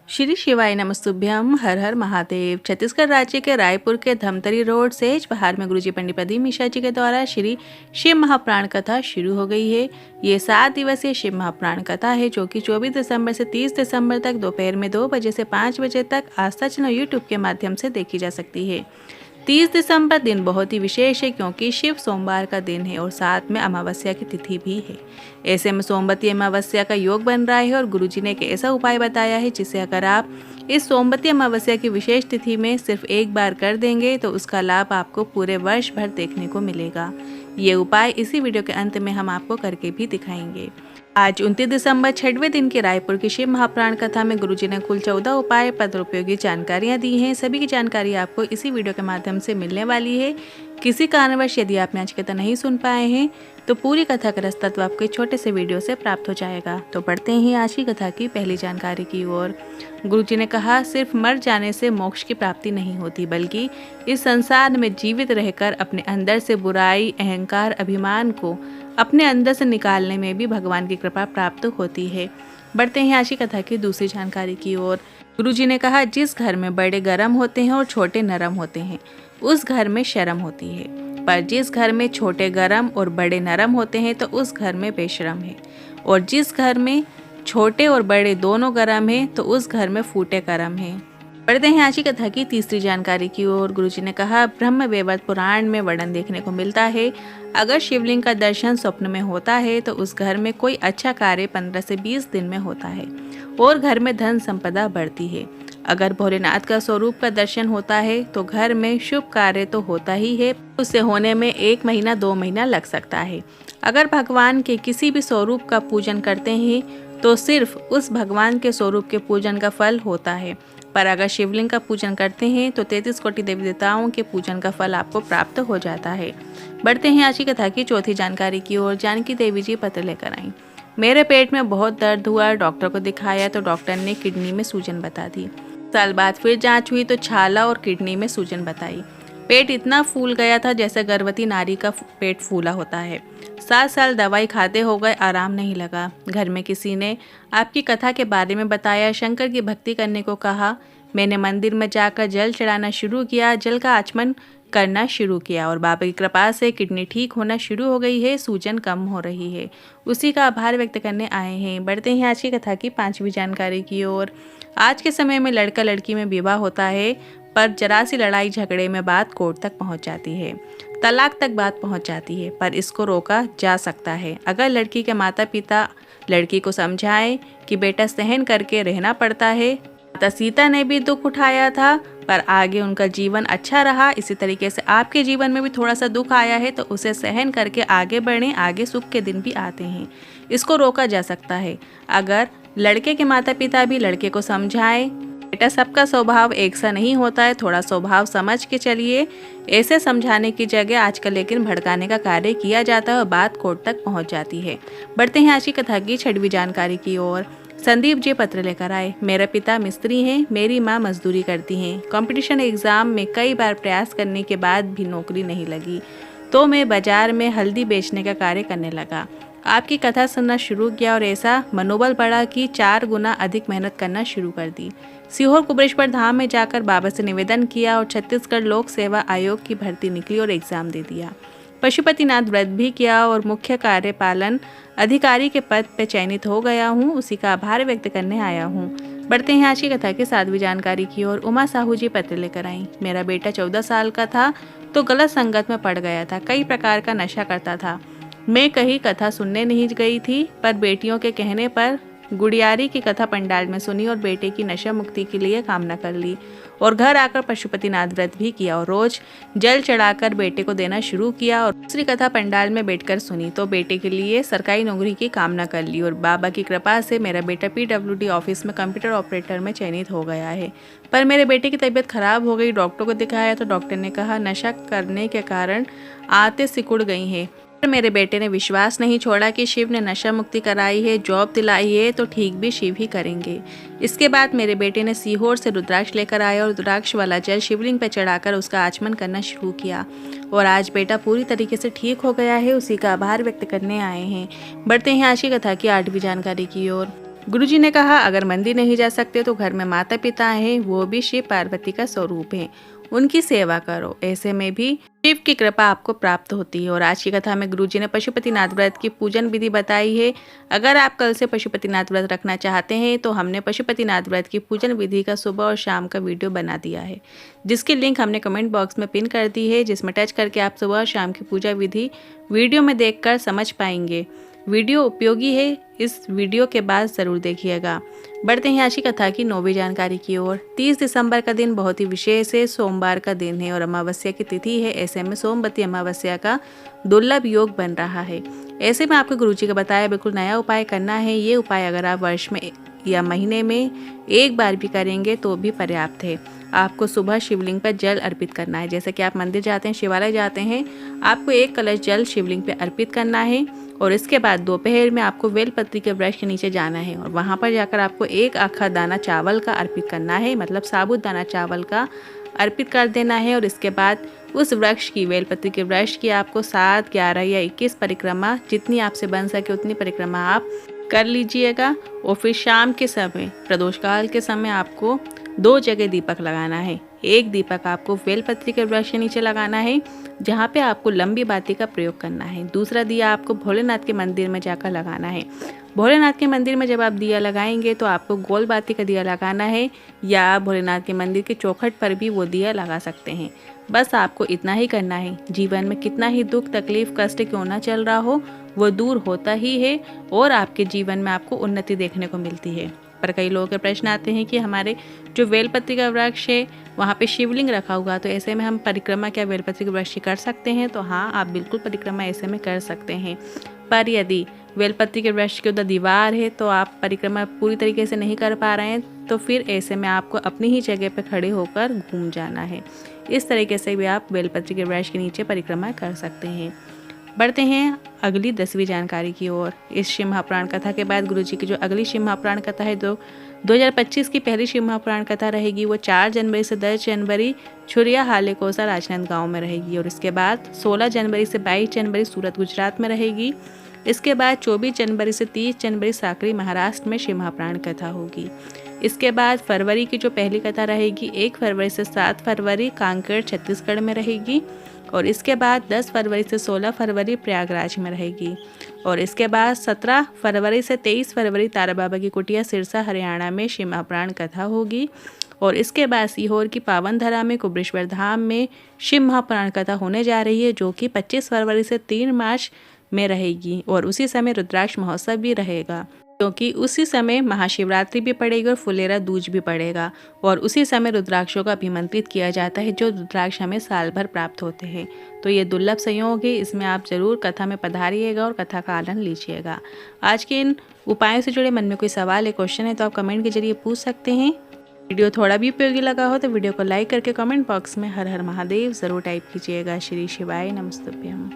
श्री शिवाय नमस्तुभ्यम। हर हर महादेव। छत्तीसगढ़ राज्य के रायपुर के धमतरी रोड सेज पहाड़ में गुरुजी पंडित प्रदीप मिश्रा जी के द्वारा श्री शिव महाप्राण कथा शुरू हो गई है। ये 7 दिवसीय शिव महाप्राण कथा है जो कि 24 दिसंबर से 30 दिसंबर तक दोपहर में 2 बजे से 5 बजे तक आस्था चैनल यूट्यूब के माध्यम से देखी जा सकती है। 30 दिसंबर दिन बहुत ही विशेष है क्योंकि शिव सोमवार का दिन है और साथ में अमावस्या की तिथि भी है। ऐसे में सोमवती अमावस्या का योग बन रहा है और गुरुजी ने एक ऐसा उपाय बताया है जिसे अगर आप इस सोमवती अमावस्या की विशेष तिथि में सिर्फ एक बार कर देंगे तो उसका लाभ आपको पूरे वर्ष भर देखने को मिलेगा। ये उपाय इसी वीडियो के अंत में हम आपको करके भी दिखाएंगे। आज 29 दिसंबर 6वें दिन की रायपुर की शिव महाप्राण कथा में गुरुजी ने कुल 14 उपाय पद उपयोगी जानकारियां दी हैं। सभी की जानकारी आपको इसी वीडियो के माध्यम से मिलने वाली है। किसी कारणवश यदि आपने आज की कथा नहीं सुन पाए हैं तो पूरी कथा का रसतत्व आपके छोटे से वीडियो से प्राप्त हो जाएगा। तो बढ़ते हैं आज की कथा की पहली जानकारी की ओर। गुरुजी ने कहा, सिर्फ मर जाने से मोक्ष की प्राप्ति नहीं होती बल्कि इस संसार में जीवित रहकर अपने अंदर से बुराई, अहंकार, अभिमान को अपने अंदर से निकालने में भी भगवान की कृपा प्राप्त होती है। बढ़ते हैं आज की कथा की दूसरी जानकारी की ओर। गुरुजी ने कहा, जिस घर में बड़े गर्म होते हैं और छोटे नरम होते हैं उस घर में शर्म होती है, पर जिस घर में छोटे गर्म और बड़े नरम होते हैं तो उस घर में बेशर्म है, और जिस घर में छोटे और बड़े दोनों गर्म हैं तो उस घर में फूटे कर्म हैं। बढ़ते हैं आज की कथा की तीसरी जानकारी की ओर। गुरुजी ने कहा, ब्रह्म वैवर्त पुराण में वर्णन देखने को मिलता है, अगर शिवलिंग का दर्शन स्वप्न में होता है तो उस घर में कोई अच्छा कार्य 15 से 20 दिन में होता है और घर में धन संपदा बढ़ती है। अगर भोलेनाथ का स्वरूप का दर्शन होता है तो घर में शुभ कार्य तो होता ही है, उससे होने में 1 महीना 2 महीना लग सकता है। अगर भगवान के किसी भी स्वरूप का पूजन करते हैं तो सिर्फ उस भगवान के स्वरूप के पूजन का फल होता है, पर अगर शिवलिंग का पूजन करते हैं तो 33 कोटि देवी देवताओं के पूजन का फल आपको प्राप्त हो जाता है। बढ़ते हैं आज की कथा की चौथी जानकारी की ओर। जानकी देवी जी पत्र लेकर आई। मेरे पेट में बहुत दर्द हुआ, डॉक्टर को दिखाया तो डॉक्टर ने किडनी में सूजन बता दी। साल बाद फिर जांच हुई तो छाला और किडनी में सूजन बताई। पेट इतना फूल गया था जैसे गर्भवती नारी का पेट फूला होता है। 7 साल दवाई खाते हो गए, आराम नहीं लगा। घर में किसी ने आपकी कथा के बारे में बताया, शंकर की भक्ति करने को कहा। मैंने मंदिर में जाकर जल चढ़ाना शुरू किया, जल का आचमन करना शुरू किया और बाबा की कृपा से किडनी ठीक होना शुरू हो गई है, सूजन कम हो रही है। उसी का आभार व्यक्त करने आए हैं। बढ़ते हैं आज की कथा की 5वीं जानकारी की ओर। आज के समय में लड़का लड़की में विवाह होता है, पर जरा सी लड़ाई झगड़े में बात कोर्ट तक पहुंच जाती है, तलाक तक बात पहुंच जाती है, पर इसको रोका जा सकता है अगर लड़की के माता पिता लड़की को समझाएं कि बेटा सहन करके रहना पड़ता है। माता सीता ने भी दुख उठाया था पर आगे उनका जीवन अच्छा रहा। इसी तरीके से आपके जीवन में भी थोड़ा सा दुख आया है तो उसे सहन करके आगे बढ़ें, आगे सुख के दिन भी आते हैं। इसको रोका जा सकता है अगर लड़के के माता पिता भी लड़के को समझाएं, बेटा सबका स्वभाव एक सा नहीं होता है, थोड़ा स्वभाव समझ के चलिए। ऐसे समझाने की जगह आजकल लेकिन भड़काने का कार्य किया जाता है और बात कोर्ट तक पहुंच जाती है। बढ़ते हैं आज की कथा की 6वीं जानकारी की ओर। संदीप जी पत्र लेकर आए। मेरे पिता मिस्त्री हैं, मेरी माँ मजदूरी करती हैं। कंपटीशन एग्जाम में कई बार प्रयास करने के बाद भी नौकरी नहीं लगी तो मैं बाजार में हल्दी बेचने का कार्य करने लगा। आपकी कथा सुनना शुरू किया और ऐसा मनोबल बढ़ा कि 4 गुना अधिक मेहनत करना शुरू कर दी। सीहोर कुबरेश्वर धाम में जाकर बाबा से निवेदन किया और छत्तीसगढ़ लोक सेवा आयोग की भर्ती निकली और एग्जाम दे दिया। पशुपतिनाथ व्रत भी किया और मुख्य कार्यपालन अधिकारी के पद पे चयनित हो गया हूँ, उसी का आभार व्यक्त करने आया हूँ। बढ़ते हैं आज की कथा की 7वीं जानकारी की ओर। उमा साहू जी पत्र लेकर आई। मेरा बेटा 14 साल का था तो गलत संगत में पड़ गया था, कई प्रकार का नशा करता था। मैं कहीं कथा सुनने नहीं गई थी पर बेटियों के कहने पर गुड़ियारी की कथा पंडाल में सुनी और बेटे की नशा मुक्ति के लिए कामना कर ली और घर आकर पशुपतिनाथ व्रत भी किया और रोज जल चढ़ाकर बेटे को देना शुरू किया और दूसरी कथा पंडाल में बैठकर सुनी तो बेटे के लिए सरकारी नौकरी की कामना कर ली और बाबा की कृपा से मेरा बेटा PWD ऑफिस में कंप्यूटर ऑपरेटर में चयनित हो गया है। पर मेरे बेटे की तबीयत खराब हो गई, डॉक्टर को दिखाया तो डॉक्टर ने कहा नशा करने के कारण आंतें सिकुड़ गई हैं। मेरे बेटे ने विश्वास नहीं छोड़ा कि शिव ने नशा मुक्ति कराई है, जॉब दिलाई है तो ठीक भी शिव ही करेंगे। इसके बाद मेरे बेटे ने सीहोर से रुद्राक्ष लेकर आया और रुद्राक्ष वाला जल शिवलिंग पर चढ़ाकर उसका आचमन करना शुरू किया और आज बेटा पूरी तरीके से ठीक हो गया है, उसी का आभार व्यक्त करने आए हैं। बढ़ते हैं आज की कथा की 8वीं जानकारी की ओर। गुरुजी ने कहा, अगर मंदिर नहीं जा सकते तो घर में माता पिता हैं, वो भी शिव पार्वती का स्वरूप है, उनकी सेवा करो, ऐसे में भी शिव की कृपा आपको प्राप्त होती है। और आज की कथा में गुरुजी ने पशुपतिनाथ व्रत की पूजन विधि बताई है। अगर आप कल से पशुपतिनाथ व्रत रखना चाहते हैं तो हमने पशुपतिनाथ व्रत की पूजन विधि का सुबह और शाम का वीडियो बना दिया है, जिसकी लिंक हमने कमेंट बॉक्स में पिन कर दी है, जिसमें टच करके आप सुबह और शाम की पूजा विधि वीडियो में देखकर समझ पाएंगे। वीडियो उपयोगी है, इस वीडियो के बाद ज़रूर देखिएगा। बढ़ते हैं आज की कथा की 9वीं जानकारी की ओर। 30 दिसंबर का दिन बहुत ही विशेष है, सोमवार का दिन है और अमावस्या की तिथि है। ऐसे में सोमवती अमावस्या का दुर्लभ योग बन रहा है। ऐसे में आपको गुरुजी का बताया बिल्कुल नया उपाय करना है। ये उपाय अगर आप वर्ष में या महीने में एक बार भी करेंगे तो भी पर्याप्त है। आपको सुबह शिवलिंग पर जल अर्पित करना है। जैसे कि आप मंदिर जाते हैं, शिवालय जाते हैं, आपको 1 कलश जल शिवलिंग पे अर्पित करना है। और इसके बाद दोपहर में आपको बेलपत्री के वृक्ष के नीचे जाना है और वहाँ पर जाकर आपको 1 आखा दाना चावल का अर्पित करना है, मतलब साबुत दाना चावल का अर्पित कर देना है। और इसके बाद उस वृक्ष की, बेलपत्री के वृक्ष की आपको 7, 11 या 21 परिक्रमा, जितनी आपसे बन सके उतनी परिक्रमा आप कर लीजिएगा। और फिर शाम के समय, प्रदोष काल के समय आपको 2 जगह दीपक लगाना है। एक दीपक आपको बेलपत्री के वृक्ष के नीचे लगाना है, जहाँ पे आपको लंबी बाती का प्रयोग करना है। दूसरा दिया आपको भोलेनाथ के मंदिर में जाकर लगाना है। भोलेनाथ के मंदिर में जब आप दिया लगाएंगे तो आपको गोल बाती का दिया लगाना है, या भोलेनाथ के मंदिर के चौखट पर भी वो दिया लगा सकते हैं। बस आपको इतना ही करना है। जीवन में कितना ही दुख, तकलीफ, कष्ट क्यों ना चल रहा हो, वो दूर होता ही है और आपके जीवन में आपको उन्नति देखने को मिलती है। पर कई लोगों के प्रश्न आते हैं कि हमारे जो बेलपत्री का वृक्ष है वहाँ पे शिवलिंग रखा हुआ, तो ऐसे में हम परिक्रमा क्या बेलपत्री के वृक्ष की कर सकते हैं? तो हाँ, आप बिल्कुल परिक्रमा ऐसे में कर सकते हैं। पर यदि बेलपत्री के वृक्ष के उधर दीवार है तो आप परिक्रमा पूरी तरीके से नहीं कर पा रहे हैं, तो फिर ऐसे में आपको अपनी ही जगह पर खड़े होकर घूम जाना है। इस तरीके से भी आप बेलपत्री के वृक्ष के नीचे परिक्रमा कर सकते हैं। बढ़ते हैं अगली 10वीं जानकारी की ओर। इस शिव महापुराण कथा के बाद गुरुजी की जो अगली शिव महापुराण कथा है, 2025 की पहली शिव महापुराण कथा रहेगी, वो 4 जनवरी से 10 जनवरी छुरिया हाले कोसा राजनांदगांव में रहेगी। और इसके बाद 16 जनवरी से 22 जनवरी सूरत गुजरात में रहेगी। इसके बाद 24 जनवरी से 30 जनवरी साकरी महाराष्ट्र में शिव महापुराण कथा होगी। इसके बाद फरवरी की जो पहली कथा रहेगी 1 फरवरी से 7 फरवरी कांकेर छत्तीसगढ़ में रहेगी। और इसके बाद 10 फरवरी से 16 फरवरी प्रयागराज में रहेगी। और इसके बाद 17 फरवरी से 23 फरवरी तारा बाबा की कुटिया सिरसा हरियाणा में शिव महापुराण कथा होगी। और इसके बाद सीहोर की पावन धरा में कुबरेश्वर धाम में शिव महापुराण कथा होने जा रही है, जो कि 25 फरवरी से 3 मार्च में रहेगी। और उसी समय रुद्राक्ष महोत्सव भी रहेगा, क्योंकि उसी समय महाशिवरात्रि भी पड़ेगी और फुलेरा दूज भी पड़ेगा। और उसी समय रुद्राक्षों का अभिमंत्रित किया जाता है, जो रुद्राक्ष हमें साल भर प्राप्त होते हैं। तो ये दुर्लभ संयोग है, इसमें आप जरूर कथा में पधारिएगा और कथा का आनंद लीजिएगा। आज के इन उपायों से जुड़े मन में कोई सवाल या क्वेश्चन है तो आप कमेंट के जरिए पूछ सकते हैं। वीडियो थोड़ा भी उपयोगी लगा हो तो वीडियो को लाइक करके कमेंट बॉक्स में हर हर महादेव ज़रूर टाइप कीजिएगा। श्री शिवाय नमस्तुभ्यम।